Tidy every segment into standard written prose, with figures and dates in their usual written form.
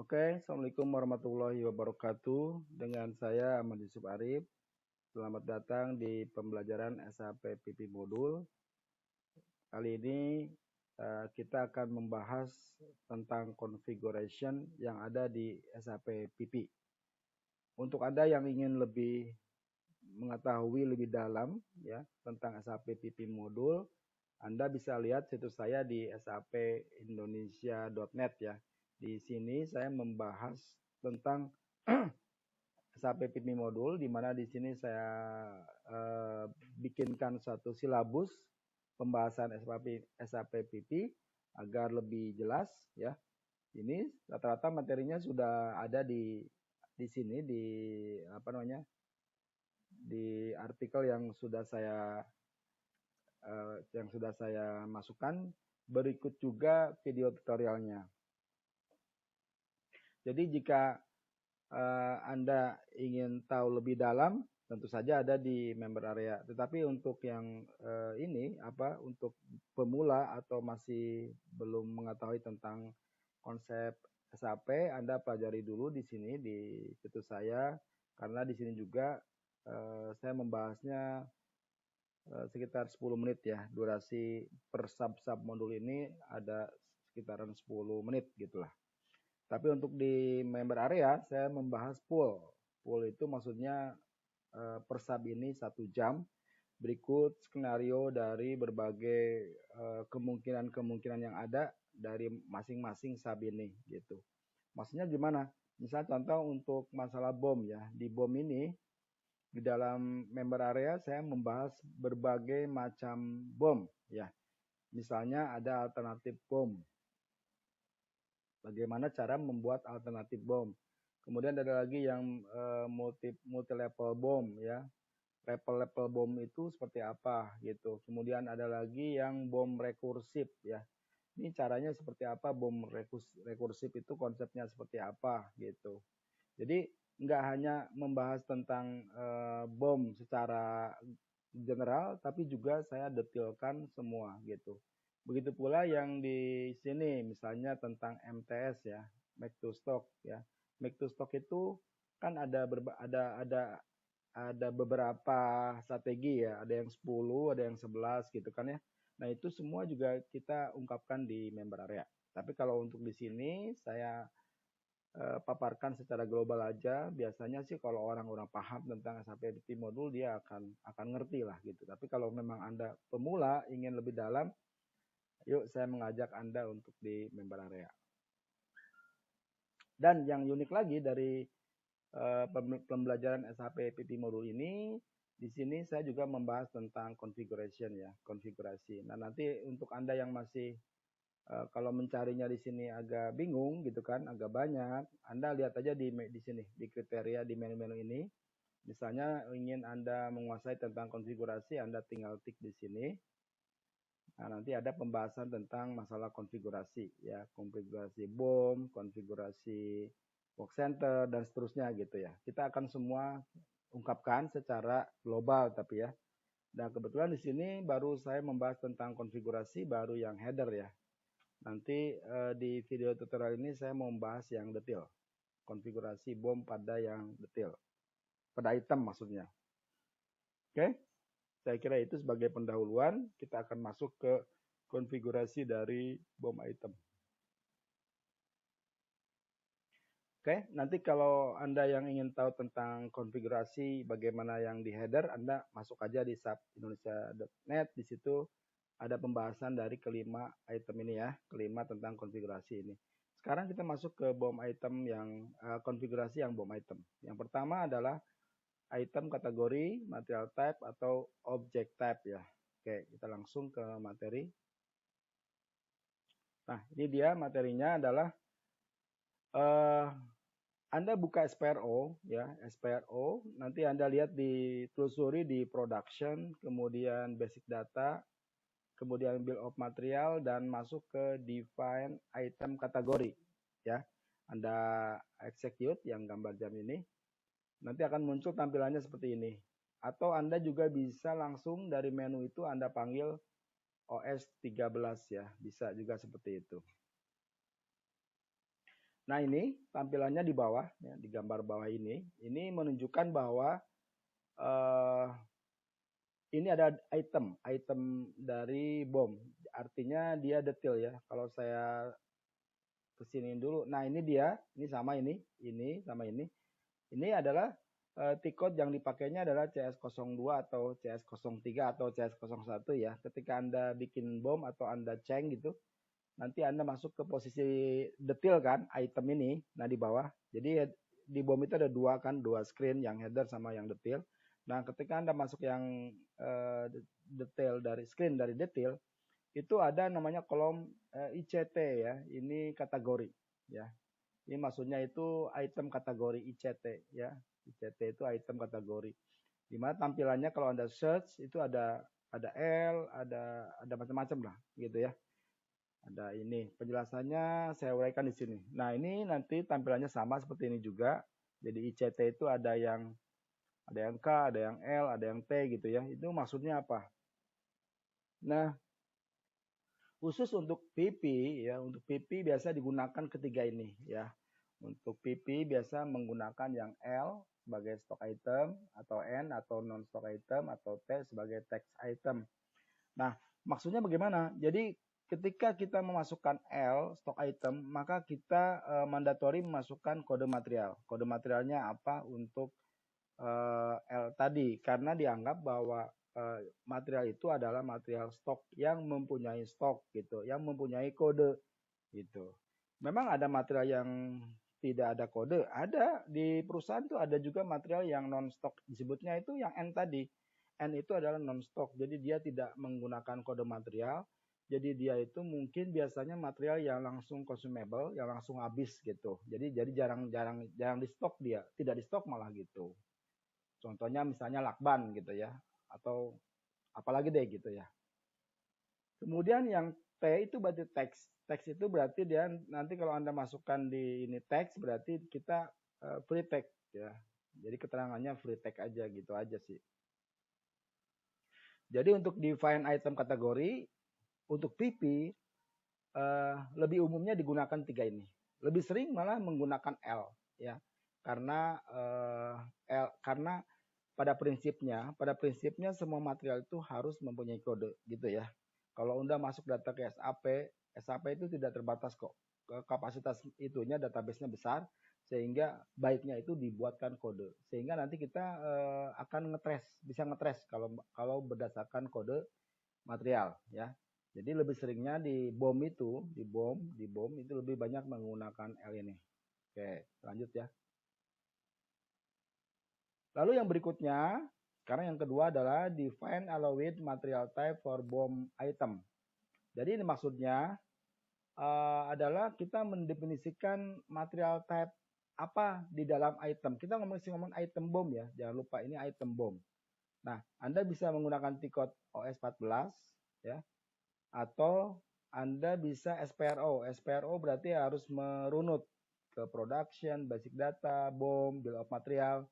Oke, Assalamualaikum warahmatullahi wabarakatuh. Dengan saya Ahmad Yusuf Arif. Selamat datang di pembelajaran SAP PP Modul. Kali ini kita akan membahas tentang configuration yang ada di SAP PP. Untuk Anda yang ingin lebih mengetahui lebih dalam ya tentang SAP PP Modul, Anda bisa lihat situs saya di sapindonesia.net ya. Di sini saya membahas tentang SAP PP Modul, di mana di sini saya bikinkan satu silabus pembahasan SAP PP agar lebih jelas ya. Ini rata-rata materinya sudah ada di sini di di artikel yang sudah saya masukkan. Berikut juga video tutorialnya. Jadi jika Anda ingin tahu lebih dalam, tentu saja ada di member area. Tetapi untuk yang untuk pemula atau masih belum mengetahui tentang konsep SAP, Anda pelajari dulu di sini di situs saya, karena di sini juga saya membahasnya sekitar 10 menit ya. Durasi per sub modul ini ada sekitaran 10 menit gitulah. Tapi untuk di member area saya membahas full. Full itu maksudnya per sub ini 1 jam. Berikut skenario dari berbagai kemungkinan-kemungkinan yang ada dari masing-masing sub ini gitu. Maksudnya gimana? Misal contoh untuk masalah bom ya. Di bom ini di dalam member area saya membahas berbagai macam bom ya. Misalnya ada alternatif bom. Bagaimana cara membuat alternatif bom. Kemudian ada lagi yang multi level bom ya. Level bom itu seperti apa gitu. Kemudian ada lagi yang bom rekursif ya. Ini caranya seperti apa, bom rekursif itu konsepnya seperti apa gitu. Jadi nggak hanya membahas tentang bom secara general, tapi juga saya detailkan semua gitu. Begitu pula yang di sini misalnya tentang MTS ya, make to stock ya. Make to stock itu kan ada beberapa strategi ya, ada yang 10, ada yang 11 gitu kan ya. Nah, itu semua juga kita ungkapkan di member area. Tapi kalau untuk di sini saya paparkan secara global aja. Biasanya sih kalau orang-orang paham tentang SAP PP modul dia akan ngerti lah gitu. Tapi kalau memang Anda pemula ingin lebih dalam, yuk saya mengajak Anda untuk di member area. Dan yang unik lagi dari pembelajaran SAP PP modul ini, di sini saya juga membahas tentang configuration ya, konfigurasi. Nah, nanti untuk Anda yang masih kalau mencarinya di sini agak bingung gitu kan, agak banyak, Anda lihat aja di sini, di kriteria di menu-menu ini. Misalnya ingin Anda menguasai tentang konfigurasi, Anda tinggal tik di sini. Nah, nanti ada pembahasan tentang masalah konfigurasi ya, konfigurasi BOM, konfigurasi work center dan seterusnya gitu ya. Kita akan semua ungkapkan secara global tapi ya. Dan kebetulan di sini baru saya membahas tentang konfigurasi baru yang header ya. Nanti di video tutorial ini saya mau membahas yang detail. Konfigurasi bom pada yang detail. Pada item maksudnya. Oke, saya kira itu sebagai pendahuluan. Kita akan masuk ke konfigurasi dari bom item. Oke, nanti kalau Anda yang ingin tahu tentang konfigurasi bagaimana yang di header, Anda masuk aja di sapindonesia.net. Di situ ada pembahasan dari kelima item ini ya, kelima tentang konfigurasi ini. Sekarang kita masuk ke BOM item yang konfigurasi yang BOM item. Yang pertama adalah item kategori, material type atau object type ya. Oke, kita langsung ke materi. Nah, ini dia materinya adalah Anda buka SPRO ya, SPRO. Nanti Anda lihat di telusuri di production, kemudian basic data, kemudian bill of material dan masuk ke define item kategori ya. Anda execute yang gambar jam ini. Nanti akan muncul tampilannya seperti ini. Atau Anda juga bisa langsung dari menu itu Anda panggil OS 13 ya. Bisa juga seperti itu. Nah ini tampilannya di bawah, ya, di gambar bawah ini menunjukkan bahwa ini ada item dari bom. Artinya dia detail ya. Kalau saya kesini dulu, nah ini dia, ini sama ini sama ini. Ini adalah T-code yang dipakainya adalah CS02 atau CS03 atau CS01 ya. Ketika Anda bikin bom atau Anda ceng gitu, nanti Anda masuk ke posisi detail kan, item ini, nah di bawah. Jadi di bom itu ada dua kan, dua screen, yang header sama yang detail. Nah ketika Anda masuk yang detail dari screen, dari detail, itu ada namanya kolom ICT ya, ini kategori ya. Ini maksudnya itu item kategori ICT ya. ICT itu item kategori. Dimana tampilannya kalau Anda search itu ada L, ada macam-macam lah gitu ya. Ada ini penjelasannya saya uraikan di sini. Nah ini nanti tampilannya sama seperti ini juga. Jadi ICT itu ada yang K, ada yang L, ada yang T gitu ya. Itu maksudnya apa? Nah khusus untuk PP ya, untuk PP biasa digunakan ketiga ini ya. Untuk PP biasa menggunakan yang L sebagai stock item, atau N atau non stock item, atau T sebagai text item. Nah maksudnya bagaimana? Jadi ketika kita memasukkan L stock item, maka kita mandatori memasukkan kode material. Kode materialnya apa untuk L tadi? Karena dianggap bahwa material itu adalah material stok yang mempunyai stok gitu, yang mempunyai kode gitu. Memang ada material yang tidak ada kode, ada di perusahaan tuh ada juga material yang non stok, disebutnya itu yang N tadi. N itu adalah non stok, jadi dia tidak menggunakan kode material. Jadi dia itu mungkin biasanya material yang langsung consumable, yang langsung habis gitu. Jadi jarang di stok dia, tidak di stok malah gitu. Contohnya misalnya lakban gitu ya, atau apalagi deh gitu ya. Kemudian yang T itu berarti teks. Teks itu berarti dia nanti kalau Anda masukkan di ini teks berarti kita free text ya. Jadi keterangannya free text aja gitu aja sih. Jadi untuk define item kategori untuk PP lebih umumnya digunakan tiga ini. Lebih sering malah menggunakan L ya. Karena karena pada prinsipnya semua material itu harus mempunyai kode gitu ya. Kalau Anda masuk data ke SAP itu tidak terbatas kok. Kapasitas itunya database-nya besar sehingga baiknya itu dibuatkan kode. Sehingga nanti kita akan bisa ngetrace kalau berdasarkan kode material ya. Jadi lebih seringnya di bom itu lebih banyak menggunakan L ini. Oke, lanjut ya. Lalu yang berikutnya, karena yang kedua adalah define allowed material type for bomb item. Jadi ini maksudnya adalah kita mendefinisikan material type apa di dalam item. Kita ngomong item bom ya, jangan lupa ini item bom. Nah, Anda bisa menggunakan T-code OS14 ya, atau Anda bisa SPRO. SPRO berarti harus merunut ke production, basic data, bom, bill of material,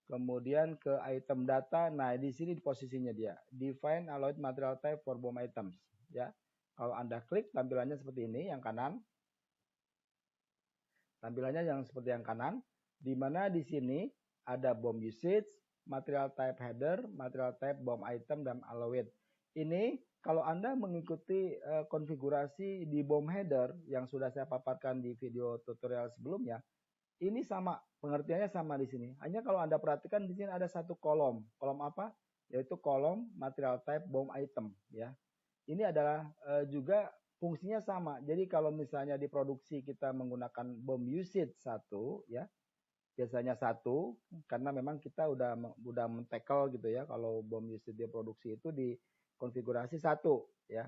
kemudian ke item data. Nah, di sini di posisinya dia. Define allowed material type for bomb items. Ya, kalau Anda klik tampilannya seperti ini, yang kanan. Tampilannya yang seperti yang kanan, di mana di sini ada bomb usage, material type header, material type bomb item, dan allowed. Ini kalau Anda mengikuti konfigurasi di bomb header yang sudah saya paparkan di video tutorial sebelumnya, ini sama, pengertiannya sama di sini. Hanya kalau Anda perhatikan di sini ada satu kolom. Kolom apa? Yaitu kolom material type bomb item ya. Ini adalah juga fungsinya sama. Jadi kalau misalnya di produksi kita menggunakan bom usage 1 ya, biasanya 1 karena memang kita udah men-tackle gitu ya, kalau bom usage di produksi itu di konfigurasi 1 ya.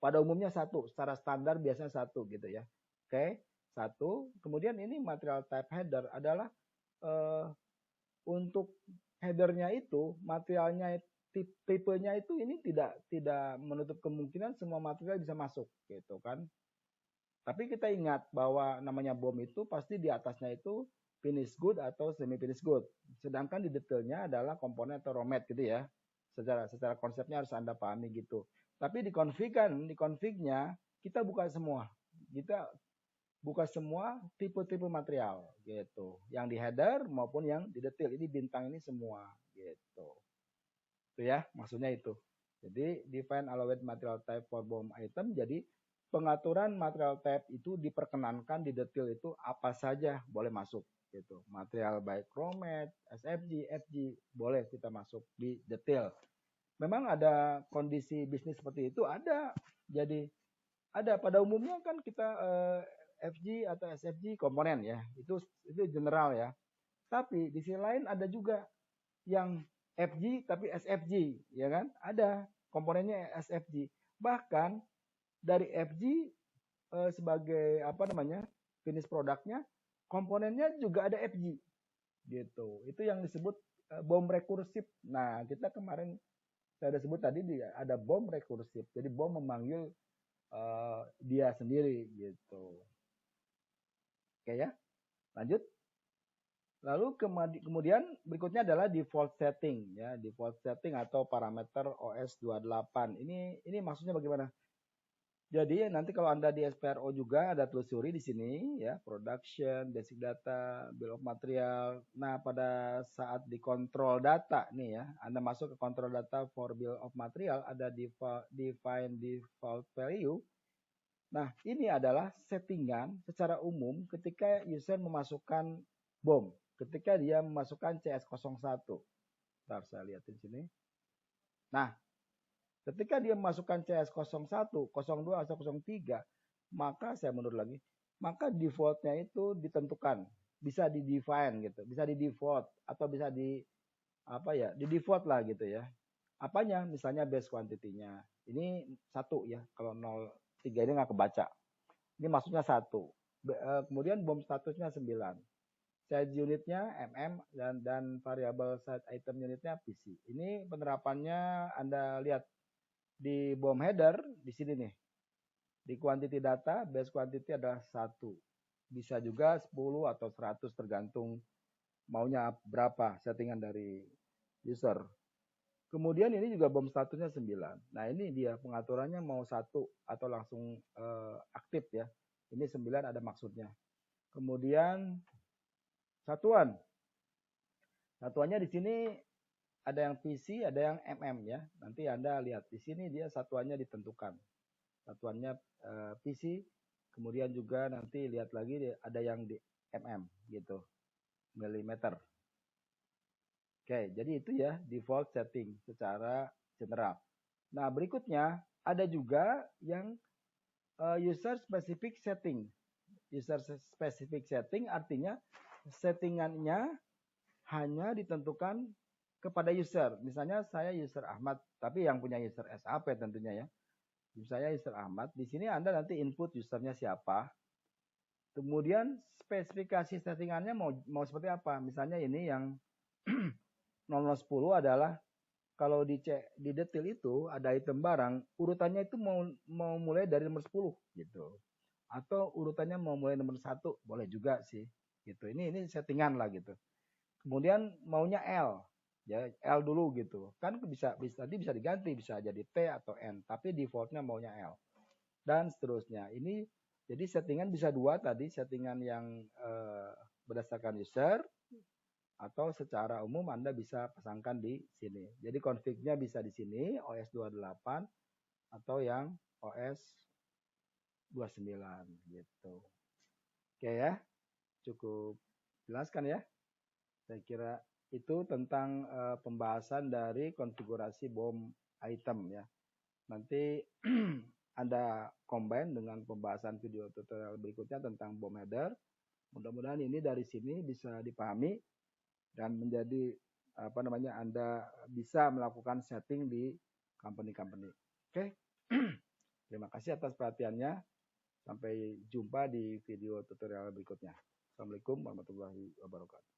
Pada umumnya 1, secara standar biasanya 1 gitu ya. Oke, 1. Kemudian ini material type header adalah untuk headernya itu materialnya tipenya itu ini tidak menutup kemungkinan semua material bisa masuk gitu kan. Tapi kita ingat bahwa namanya bom itu pasti di atasnya itu finish good atau semi finish good. Sedangkan di detailnya adalah komponen atau raw mat gitu ya. Secara konsepnya harus Anda pahami gitu. Tapi di confignya kita buka semua. buka semua tipe-tipe material gitu. Yang di header maupun yang di detail. Ini bintang ini semua gitu. Itu ya, maksudnya itu. Jadi define allowed material type for BOM item. Jadi pengaturan material type itu diperkenankan di detail itu apa saja boleh masuk gitu. Material baik chromat, SFG, FG boleh kita masuk di detail. Memang ada kondisi bisnis seperti itu ada. Jadi ada pada umumnya kan kita FG atau SFG komponen ya. Itu general ya. Tapi di sisi lain ada juga yang FG tapi SFG ya kan? Ada komponennya SFG. Bahkan dari FG sebagai apa namanya? Finish produknya komponennya juga ada FG gitu. Itu yang disebut bom rekursif. Nah, kita kemarin saya sudah sebut tadi ada bom rekursif. Jadi bom memanggil dia sendiri gitu. Oke ya, lanjut. Lalu kemudian berikutnya adalah default setting ya, default setting atau parameter OS 28. Ini maksudnya bagaimana? Jadi nanti kalau Anda di SPRO juga ada telusuri di sini ya, production, basic data, bill of material. Nah, pada saat di control data nih ya, Anda masuk ke control data for bill of material ada define default value. Nah, ini adalah settingan secara umum ketika user memasukkan BOM, ketika dia memasukkan CS01. Bentar saya lihatin sini. Nah, ketika dia memasukkan CS01, 02 atau 03, maka saya mundur lagi, maka defaultnya itu ditentukan, bisa di define gitu, bisa di default atau bisa di apa ya, di default lah gitu ya. Apanya? Misalnya base quantity-nya. Ini 1 ya, kalau 03 ini nggak kebaca. Ini maksudnya 1. Kemudian BOM statusnya 9. Size unitnya mm dan variabel size item unitnya PC. Ini penerapannya Anda lihat di BOM header di sini nih. Di quantity data, base quantity adalah 1. Bisa juga 10 atau 100 tergantung maunya berapa settingan dari user. Kemudian ini juga BOM statusnya 9. Nah, ini dia pengaturannya mau 1 atau langsung aktif ya. Ini 9 ada maksudnya. Kemudian satuan. Satuannya di sini ada yang PC, ada yang mm ya. Nanti Anda lihat di sini dia satuannya ditentukan. Satuannya PC, kemudian juga nanti lihat lagi ada yang di mm gitu, milimeter. Oke, jadi itu ya default setting secara general. Nah, berikutnya ada juga yang user specific setting. User specific setting artinya settingannya hanya ditentukan kepada user. Misalnya saya user Ahmad, tapi yang punya user SAP tentunya ya. Saya user Ahmad. Di sini Anda nanti input usernya siapa. Kemudian spesifikasi settingannya mau seperti apa. Misalnya ini yang 0010 adalah kalau di detail itu ada item barang, urutannya itu mau mulai dari nomor 10 gitu. Atau urutannya mau mulai nomor 1, boleh juga sih. Gitu. Ini settingan lah gitu. Kemudian maunya L, ya L dulu gitu. Kan tadi bisa diganti, bisa jadi T atau N, tapi defaultnya maunya L. Dan seterusnya. Ini jadi settingan bisa 2 tadi, settingan yang berdasarkan user atau secara umum Anda bisa pasangkan di sini. Jadi config-nya bisa di sini OS 28 atau yang OS 29 gitu. Oke ya. Cukup jelaskan ya. Saya kira itu tentang pembahasan dari konfigurasi BOM item ya. Nanti Anda combine dengan pembahasan video tutorial berikutnya tentang BOM header. Mudah-mudahan ini dari sini bisa dipahami dan menjadi apa namanya Anda bisa melakukan setting di company-company. Oke. Terima kasih atas perhatiannya. Sampai jumpa di video tutorial berikutnya. Assalamualaikum warahmatullahi wabarakatuh.